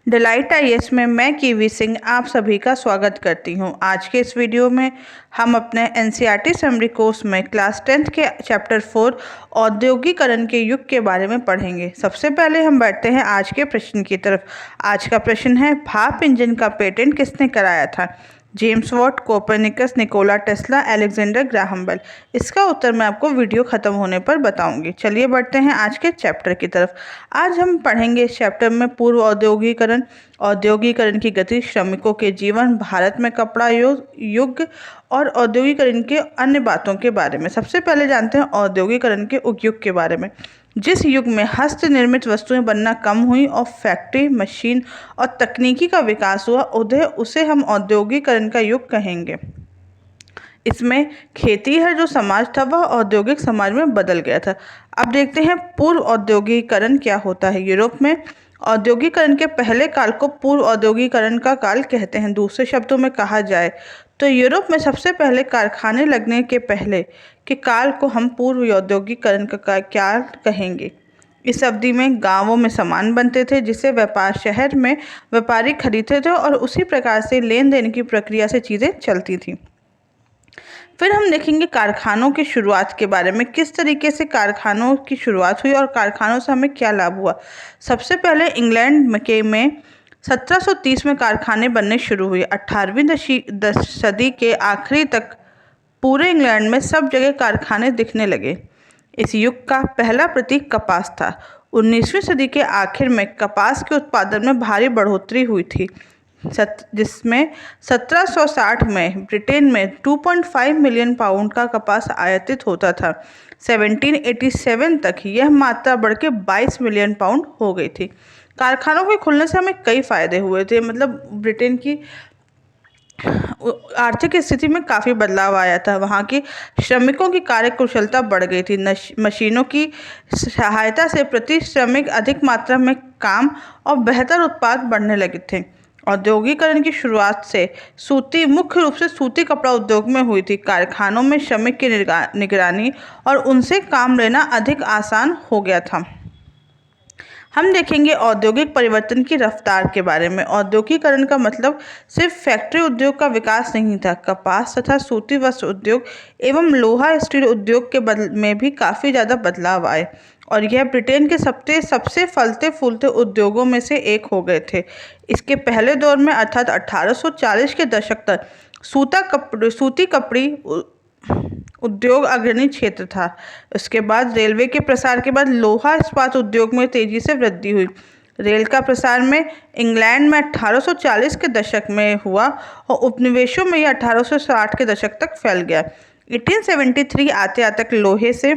Delight IAS में मैं kiwi Singh आप सभी का स्वागत करती हूं। आज के इस वीडियो में हम अपने एनसीईआरटी समरी कोर्स में क्लास 10th के चैप्टर 4 औद्योगिकरण के युग के बारे में पढ़ेंगे। सबसे पहले हम बढ़ते हैं आज के प्रश्न की तरफ। आज का प्रश्न है, भाप इंजन का पेटेंट किसने कराया था? James Watt, Copernicus, Nikola Tesla, Alexander Graham Bell. इसका उत्तर मैं आपको वीडियो खत्म होने पर बताऊंगी। चलिए बढ़ते हैं आज के चैप्टर की तरफ। आज हम पढ़ेंगे इस चैप्टर में पूर्व औद्योगिकरण, औद्योगिकरण की गति, श्रमिकों के जीवन, भारत में कपड़ा युग और औद्योगिकरण के अन्य बातों के बारे में। सबसे पहले जानते हैं औद्योगिकरण के युग के बारे में। जिस युग में हस्त निर्मित वस्तुएं बनना कम हुई और फैक्ट्री, मशीन और तकनीकी का विकास हुआ, उसे हम औद्योगिकरण का युग कहेंगे। इसमें खेती है जो समाज था वह औद्योगिक समाज में बदल गया था। अब देखते हैं पूर्व औद्योगिकरण क्या होता है। यूरोप में औद्योगिकरण के पहले काल को पूर्व औद्योगिकरण का काल कहते हैं। दूसरे शब्दों में कहा जाए तो यूरोप में सबसे पहले कारखाने लगने के पहले के काल को हम पूर्व औद्योगिकरण का काल कहेंगे। इस अवधि में गांवों में सामान बनते थे जिसे व्यापार शहर में व्यापारी खरीदते थे और उसी प्रकार से लेन देन की प्रक्रिया से चीज़ें चलती थी। फिर हम देखेंगे कारखानों की शुरुआत के बारे में, किस तरीके से कारखानों की शुरुआत हुई और कारखानों से हमें क्या लाभ हुआ। सबसे पहले इंग्लैंड में 1730 में कारखाने बनने शुरू हुए। 18वीं सदी के आखिरी तक पूरे इंग्लैंड में सब जगह कारखाने दिखने लगे। इस युग का पहला प्रतीक कपास था। 19वीं सदी के आखिर में कपास के उत्पादन में भारी बढ़ोतरी हुई थी, जिसमें 1760 में ब्रिटेन में 2.5 मिलियन पाउंड का कपास आयातित होता था। 1787 तक यह मात्रा बढ़ के 22 मिलियन पाउंड हो गई थी। कारखानों के खुलने से हमें कई फायदे हुए थे, मतलब ब्रिटेन की आर्थिक स्थिति में काफ़ी बदलाव आया था। वहाँ की श्रमिकों की कार्य कुशलता बढ़ गई थी। मशीनों की सहायता से प्रति श्रमिक अधिक मात्रा में काम और बेहतर उत्पाद बढ़ने लगे थे। औद्योगिकरण की शुरुआत से मुख्य रूप से सूती कपड़ा उद्योग में हुई थी। कारखानों में श्रमिक की निगरानी और उनसे काम लेना अधिक आसान हो गया था। हम देखेंगे औद्योगिक परिवर्तन की रफ्तार के बारे में। औद्योगिकरण का मतलब सिर्फ फैक्ट्री उद्योग का विकास नहीं था। कपास तथा सूती वस्त्र उद्योग एवं लोहा स्टील उद्योग के में भी काफ़ी ज़्यादा बदलाव आए और यह ब्रिटेन के सबसे फलते फूलते उद्योगों में से एक हो गए थे। इसके पहले दौर में अर्थात 1840 के दशक तक सूती कपड़ी उद्योग अग्रणी क्षेत्र था। उसके बाद रेलवे के प्रसार के बाद लोहा इस्पात उद्योग में तेजी से वृद्धि हुई। रेल का प्रसार में इंग्लैंड में 1840 के दशक में हुआ और उपनिवेशों में यह 1860 के दशक तक फैल गया। 1873 आते आते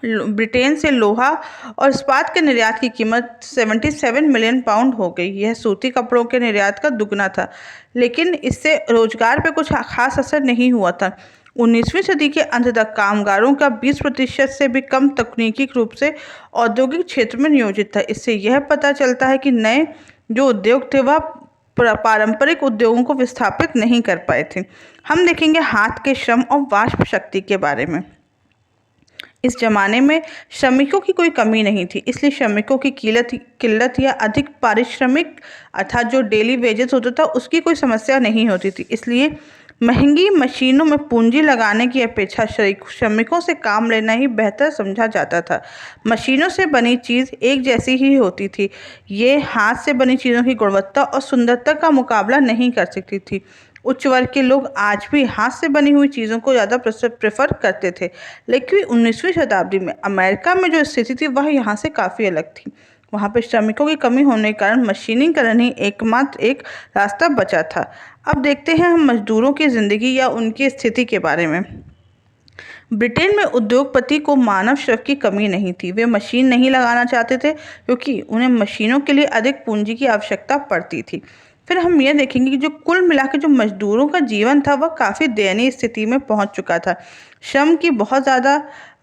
ब्रिटेन से लोहा और इस्पात के निर्यात की कीमत 77 मिलियन पाउंड हो गई। यह सूती कपड़ों के निर्यात का दुगना था, लेकिन इससे रोजगार पर कुछ खास असर नहीं हुआ था। 19वीं सदी के अंत तक कामगारों का 20% से भी कम तकनीकी रूप से औद्योगिक क्षेत्र में नियोजित था। इससे यह पता चलता है कि नए जो उद्योग थे वह पारंपरिक उद्योगों को विस्थापित नहीं कर पाए थे। हम देखेंगे हाथ के श्रम और वाष्प शक्ति के बारे में। इस जमाने में श्रमिकों की कोई कमी नहीं थी, इसलिए श्रमिकों की किल्लत या अधिक पारिश्रमिक अर्थात जो डेली वेजेस होता था उसकी कोई समस्या नहीं होती थी। इसलिए महंगी मशीनों में पूंजी लगाने की अपेक्षा श्रमिकों से काम लेना ही बेहतर समझा जाता था। मशीनों से बनी चीज़ एक जैसी ही होती थी। ये हाथ से बनी चीज़ों की गुणवत्ता और सुंदरता का मुकाबला नहीं कर सकती थी। उच्च वर्ग के लोग आज भी हाथ से बनी हुई चीज़ों को ज़्यादा प्रेफर करते थे, लेकिन 19वीं शताब्दी में अमेरिका में जो स्थिति थी वह यहाँ से काफ़ी अलग थी। वहाँ पे श्रमिकों की कमी होने के कारण मशीनीकरण ही एकमात्र एक रास्ता बचा था। अब देखते हैं हम मजदूरों की ज़िंदगी या उनकी स्थिति के बारे में। ब्रिटेन में उद्योगपति को मानव श्रम की कमी नहीं थी। वे मशीन नहीं लगाना चाहते थे क्योंकि उन्हें मशीनों के लिए अधिक पूंजी की आवश्यकता पड़ती थी। फिर हम यह देखेंगे कि जो कुल मिलाकर जो मजदूरों का जीवन था वह काफ़ी दयनीय स्थिति में पहुंच चुका था। श्रम की बहुत ज़्यादा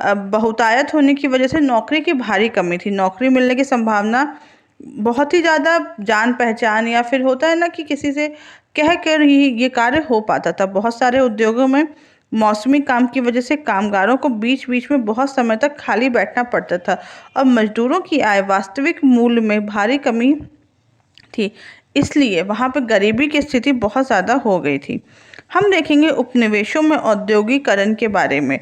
बहुतायत होने की वजह से नौकरी की भारी कमी थी। नौकरी मिलने की संभावना बहुत ही ज़्यादा जान पहचान या फिर होता है ना कि किसी से कह कर ही ये कार्य हो पाता था। बहुत सारे उद्योगों में मौसमी काम की वजह से कामगारों को बीच बीच में बहुत समय तक खाली बैठना पड़ता था और मजदूरों की आय वास्तविक मूल्य में भारी कमी थी, इसलिए वहाँ पे गरीबी की स्थिति बहुत ज़्यादा हो गई थी। हम देखेंगे उपनिवेशों में औद्योगिकरण के बारे में।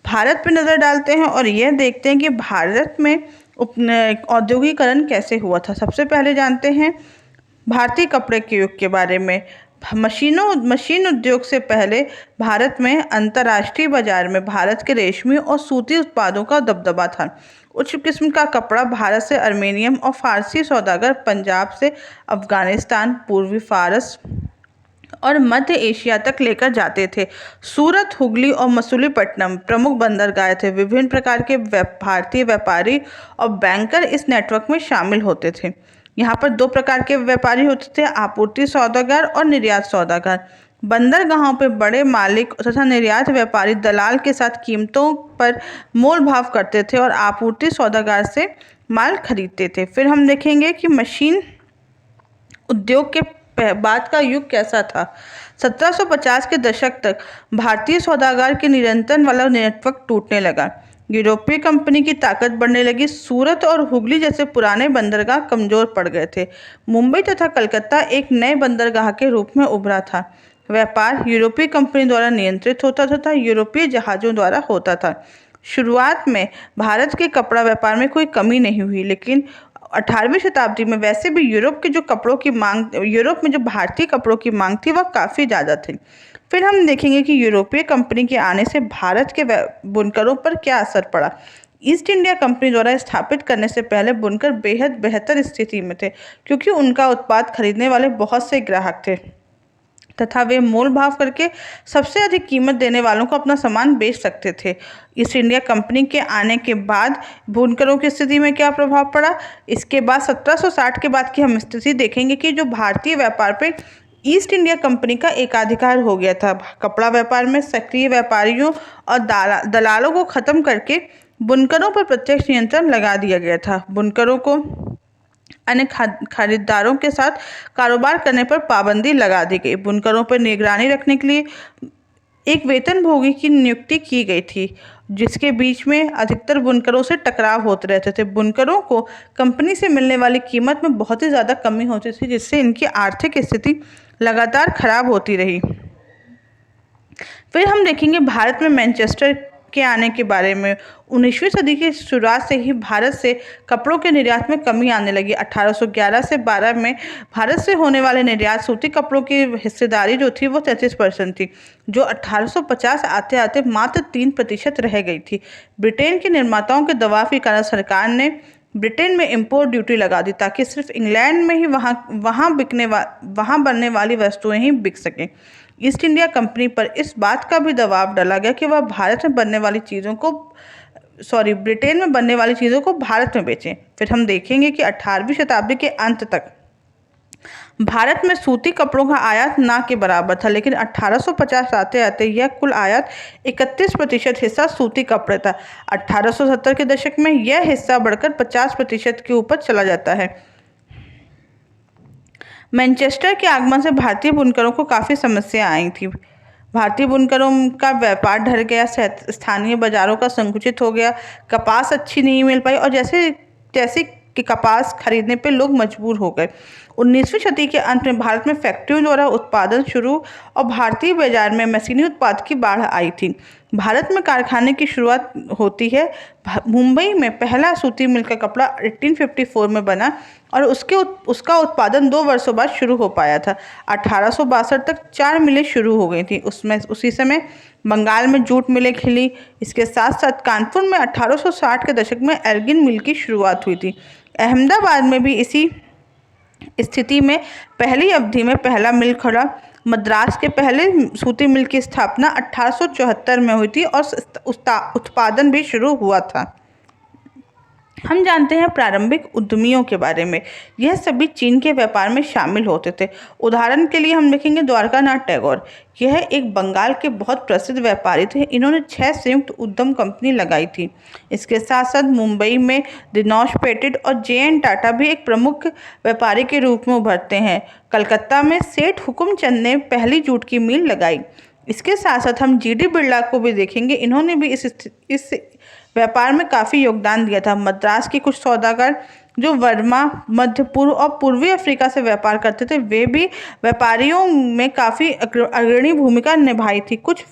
भारत पे नज़र डालते हैं और यह देखते हैं कि भारत में औद्योगिकरण कैसे हुआ था। सबसे पहले जानते हैं भारतीय कपड़े के युग के बारे में। मशीन उद्योग से पहले भारत में अंतर्राष्ट्रीय बाजार में भारत के रेशमी और सूती उत्पादों का दबदबा था। उच्च किस्म का कपड़ा भारत से अर्मेनियम और फारसी सौदागर पंजाब से अफगानिस्तान, पूर्वी फारस और मध्य एशिया तक लेकर जाते थे। सूरत, हुगली और मसूलीपट्टनम प्रमुख बंदरगाह थे। विभिन्न प्रकार के भारतीय व्यापारी और बैंकर इस नेटवर्क में शामिल होते थे। यहाँ पर दो प्रकार के व्यापारी होते थे, आपूर्ति सौदागर और निर्यात सौदागर। बंदरगाहों पर बड़े मालिक तथा निर्यात व्यापारी दलाल के साथ कीमतों पर मोल भाव करते थे और आपूर्ति सौदागर से माल खरीदते थे। फिर हम देखेंगे कि मशीन उद्योग के बाद का युग कैसा था। 1750 के दशक तक भारतीय सौदागर के निरंतर वाला नेटवर्क टूटने लगा। यूरोपीय कंपनी की ताकत बढ़ने लगी। सूरत और हुगली जैसे पुराने बंदरगाह कमजोर पड़ गए थे। मुंबई तथा कलकत्ता एक नए बंदरगाह के रूप में उभरा था। व्यापार यूरोपीय कंपनी द्वारा नियंत्रित होता तथा यूरोपीय जहाजों द्वारा होता था। शुरुआत में भारत के कपड़ा व्यापार में कोई कमी नहीं हुई, लेकिन 18वीं शताब्दी में वैसे भी यूरोप में जो भारतीय कपड़ों की मांग थी वह काफ़ी ज़्यादा थी। फिर हम देखेंगे कि यूरोपीय कंपनी के आने से भारत के बुनकरों पर क्या असर पड़ा। ईस्ट इंडिया कंपनी द्वारा स्थापित करने से पहले बुनकर बेहद बेहतर स्थिति में थे, क्योंकि उनका उत्पाद खरीदने वाले बहुत से ग्राहक थे तथा वे मोल भाव करके सबसे अधिक कीमत देने वालों को अपना सामान बेच सकते थे। ईस्ट इंडिया कंपनी के आने के बाद बुनकरों की स्थिति में क्या प्रभाव पड़ा। इसके बाद 1760 के बाद की हम स्थिति देखेंगे कि जो भारतीय व्यापार पे ईस्ट इंडिया कंपनी का एकाधिकार हो गया था। कपड़ा व्यापार में सक्रिय व्यापारियों और दलालों को खत्म करके बुनकरों पर प्रत्यक्ष नियंत्रण लगा दिया गया था। बुनकरों को अन्य खरीदारों के साथ कारोबार करने पर पाबंदी लगा दी गई। बुनकरों पर निगरानी रखने के लिए एक वेतनभोगी की नियुक्ति की गई थी, जिसके बीच में अधिकतर बुनकरों से टकराव होते रहते थे। बुनकरों को कंपनी से मिलने वाली कीमत में बहुत ही ज़्यादा कमी होती थी, जिससे इनकी आर्थिक स्थिति लगातार खराब होती रही। फिर हम देखेंगे भारत में मैनचेस्टर के आने के बारे में। 19वीं सदी की शुरुआत से ही भारत से कपड़ों के निर्यात में कमी आने लगी। 1811 से 12 में भारत से होने वाले निर्यात सूती कपड़ों की हिस्सेदारी जो थी वो 33% थी, जो 1850 आते आते मात्र 3% रह गई थी। ब्रिटेन के निर्माताओं के दबाव के कारण सरकार ने ब्रिटेन में इम्पोर्ट ड्यूटी लगा दी, ताकि सिर्फ इंग्लैंड में ही वहाँ बनने वाली वस्तुएं ही बिक सकें। ईस्ट इंडिया कंपनी पर इस बात का भी दबाव डाला गया कि वह ब्रिटेन में बनने वाली चीज़ों को भारत में बेचें। फिर हम देखेंगे कि 18वीं शताब्दी के अंत तक भारत में सूती कपड़ों का आयात ना के बराबर था, लेकिन 1850 आते आते यह कुल आयात 31% हिस्सा सूती कपड़े था। 1870 के दशक में यह हिस्सा बढ़कर 50% के ऊपर चला जाता है। मैनचेस्टर के आगमन से भारतीय बुनकरों को काफ़ी समस्या आई थी। भारतीय बुनकरों का व्यापार ढल गया, स्थानीय बाजारों का संकुचित हो गया, कपास अच्छी नहीं मिल पाई और जैसे कि कपास खरीदने पे लोग मजबूर हो गए। 19वीं शताब्दी के अंत में भारत में फैक्ट्रियों द्वारा उत्पादन शुरू और भारतीय बाजार में मशीनी उत्पाद की बाढ़ आई थी। भारत में कारखाने की शुरुआत होती है। मुंबई में पहला सूती मिल का कपड़ा 1854 में बना और उसका उत्पादन 2 वर्षों बाद शुरू हो पाया था। 1862 तक 4 मिलें शुरू हो गई थी। उसी समय बंगाल में जूट मिलें खिली। इसके साथ साथ कानपुर में 1860 के दशक में एल्गिन मिल की शुरुआत हुई थी। अहमदाबाद में भी इसी स्थिति में पहली अवधि में पहला मिल खड़ा। मद्रास के पहले सूती मिल की स्थापना 1874 में हुई थी और उत्पादन भी शुरू हुआ था। हम जानते हैं प्रारंभिक उद्यमियों के बारे में। यह सभी चीन के व्यापार में शामिल होते थे। उदाहरण के लिए हम देखेंगे द्वारकानाथ टैगोर। यह एक बंगाल के बहुत प्रसिद्ध व्यापारी थे। इन्होंने 6 संयुक्त उद्यम कंपनी लगाई थी। इसके साथ साथ मुंबई में दिनोश पेटेड और जे.एन. टाटा भी एक प्रमुख व्यापारी के रूप में उभरते हैं। कलकत्ता में सेठ हुकुमचंद ने पहली जूट की मिल लगाई। इसके साथ साथ हम जी.डी. बिरला को भी देखेंगे। इन्होंने भी इस व्यापार में काफ़ी योगदान दिया था। मद्रास के कुछ सौदागर जो बर्मा, मध्य पूर्व और पूर्वी अफ्रीका से व्यापार करते थे, वे भी व्यापारियों में काफ़ी अग्रणी भूमिका निभाई थी। कुछ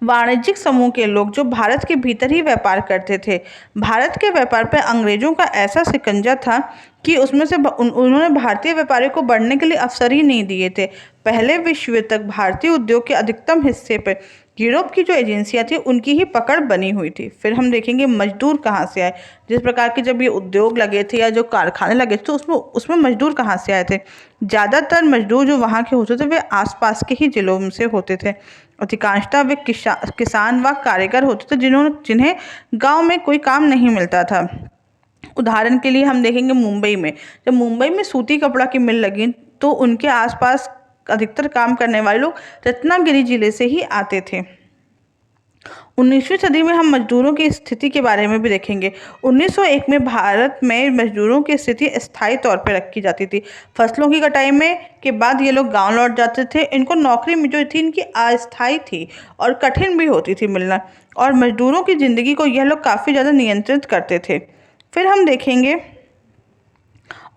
वाणिज्यिक समूह के लोग जो भारत के भीतर ही व्यापार करते थे। भारत के व्यापार पर अंग्रेजों का ऐसा शिकंजा था कि उसमें से उन्होंने भारतीय व्यापारियों को बढ़ने के लिए अवसर ही नहीं दिए थे। पहले विश्व युद्ध तक भारतीय उद्योग के अधिकतम हिस्से पर यूरोप की जो एजेंसियां थी उनकी ही पकड़ बनी हुई थी। फिर हम देखेंगे मजदूर कहाँ से आए। जिस प्रकार के जब ये उद्योग लगे थे या जो कारखाने लगे थे तो उसमें मजदूर कहाँ से आए थे। ज़्यादातर मजदूर जो वहाँ के होते थे वे आसपास के ही जिलों से होते थे। अधिकांशतः वे किसान व कारीगर होते थे जिन्हें गांव में कोई काम नहीं मिलता था। उदाहरण के लिए हम देखेंगे मुंबई में, जब मुंबई में सूती कपड़ा की मिल लगी तो उनके आसपास अधिकतर काम करने वाले लोग रत्नागिरी जिले से ही आते थे। 19वीं सदी में हम मजदूरों की स्थिति के बारे में भी देखेंगे। 1901 में भारत में मजदूरों की स्थिति अस्थायी तौर पर रखी जाती थी। फसलों की कटाई में के बाद ये लोग गांव लौट जाते थे। इनको नौकरी में जो थी इनकी अस्थायी थी और कठिन भी होती थी मिलना, और मजदूरों की ज़िंदगी को यह लोग काफ़ी ज़्यादा नियंत्रित करते थे। फिर हम देखेंगे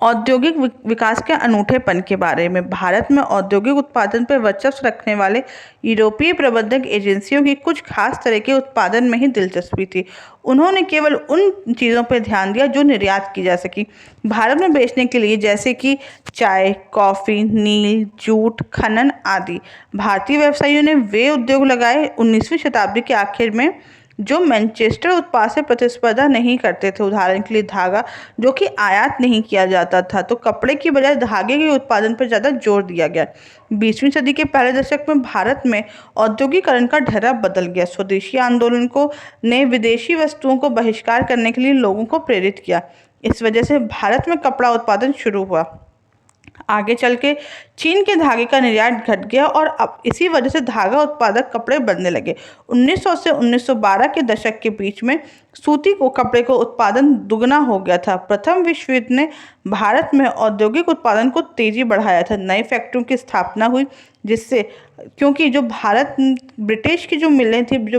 औद्योगिक विकास के अनूठेपन के बारे में। भारत में औद्योगिक उत्पादन पर वर्चस्व रखने वाले यूरोपीय प्रबंधक एजेंसियों की कुछ खास तरह के उत्पादन में ही दिलचस्पी थी। उन्होंने केवल उन चीज़ों पर ध्यान दिया जो निर्यात की जा सकी भारत में बेचने के लिए, जैसे कि चाय, कॉफ़ी, नील, जूट, खनन आदि। भारतीय व्यवसायियों ने वे उद्योग लगाए 19वीं शताब्दी के आखिर में जो मैनचेस्टर उत्पाद से प्रतिस्पर्धा नहीं करते थे। उदाहरण के लिए धागा, जो कि आयात नहीं किया जाता था, तो कपड़े की बजाय धागे के उत्पादन पर ज़्यादा जोर दिया गया। 20वीं सदी के पहले दशक में भारत में औद्योगिकरण का ढर्रा बदल गया। स्वदेशी आंदोलन ने विदेशी वस्तुओं को बहिष्कार करने के लिए लोगों को प्रेरित किया। इस वजह से भारत में कपड़ा उत्पादन शुरू हुआ। आगे चल के चीन के धागे का निर्यात घट गया और अब इसी वजह से धागा उत्पादक कपड़े बनने लगे। 1900 से 1912 के दशक के बीच में सूती कपड़े का उत्पादन दुगना हो गया था। प्रथम विश्व युद्ध ने भारत में औद्योगिक उत्पादन को तेजी बढ़ाया था। नई फैक्ट्रियों की स्थापना हुई जिससे, क्योंकि जो ब्रिटिश की जो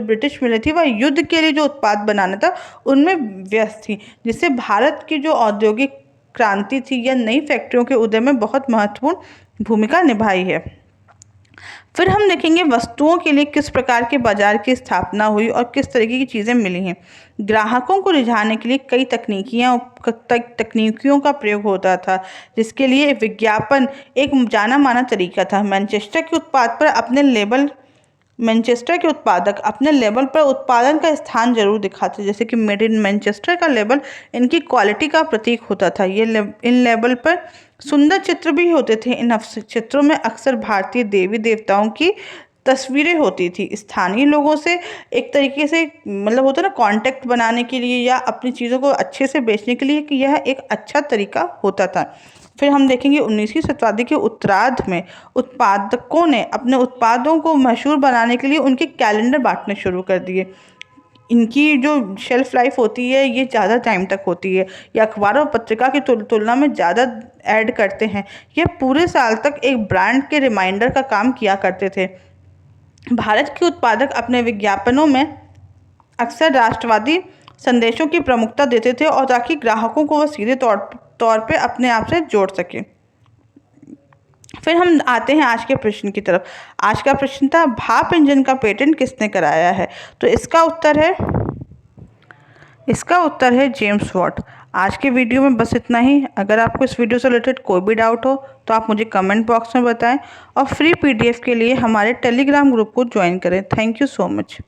ब्रिटिश मिलें थी वह युद्ध के लिए जो उत्पाद बनाना था उनमें व्यस्त थी, जिससे भारत की जो औद्योगिक क्रांति थी या नई फैक्ट्रियों के उदय में बहुत महत्वपूर्ण भूमिका निभाई है। फिर हम देखेंगे वस्तुओं के लिए किस प्रकार के बाजार की स्थापना हुई और किस तरीके की चीज़ें मिली हैं। ग्राहकों को रिझाने के लिए कई तकनीकियों का प्रयोग होता था, जिसके लिए विज्ञापन एक जाना माना तरीका था। मैनचेस्टर के उत्पादक अपने लेबल पर उत्पादन का स्थान जरूर दिखाते, जैसे कि मेड इन मैनचेस्टर का लेबल इनकी क्वालिटी का प्रतीक होता था। इन लेबल पर सुंदर चित्र भी होते थे। इन चित्रों में अक्सर भारतीय देवी देवताओं की तस्वीरें होती थी। स्थानीय लोगों से एक तरीके से मतलब होता है ना, कांटेक्ट बनाने के लिए या अपनी चीज़ों को अच्छे से बेचने के लिए कि यह एक अच्छा तरीका होता था। फिर हम देखेंगे 19वीं शताब्दी के उत्तरार्ध में उत्पादकों ने अपने उत्पादों को मशहूर बनाने के लिए उनके कैलेंडर बांटने शुरू कर दिए। इनकी जो शेल्फ लाइफ होती है ये ज़्यादा टाइम तक होती है। ये अखबार और पत्रिका की तुलना में ज़्यादा ऐड करते हैं। ये पूरे साल तक एक ब्रांड के रिमाइंडर का काम किया करते थे। भारत के उत्पादक अपने विज्ञापनों में अक्सर राष्ट्रवादी संदेशों की प्रमुखता देते थे और ताकि ग्राहकों को वह सीधे तौर पे अपने आप से जोड़ सके। फिर हम आते हैं आज के प्रश्न की तरफ। आज का प्रश्न था भाप इंजन का पेटेंट किसने कराया है? तो इसका उत्तर है जेम्स वॉट। आज के वीडियो में बस इतना ही। अगर आपको इस वीडियो से रिलेटेड कोई भी डाउट हो तो आप मुझे कमेंट बॉक्स में बताएं और फ्री PDF के लिए हमारे टेलीग्राम ग्रुप को ज्वाइन करें। Thank you so much.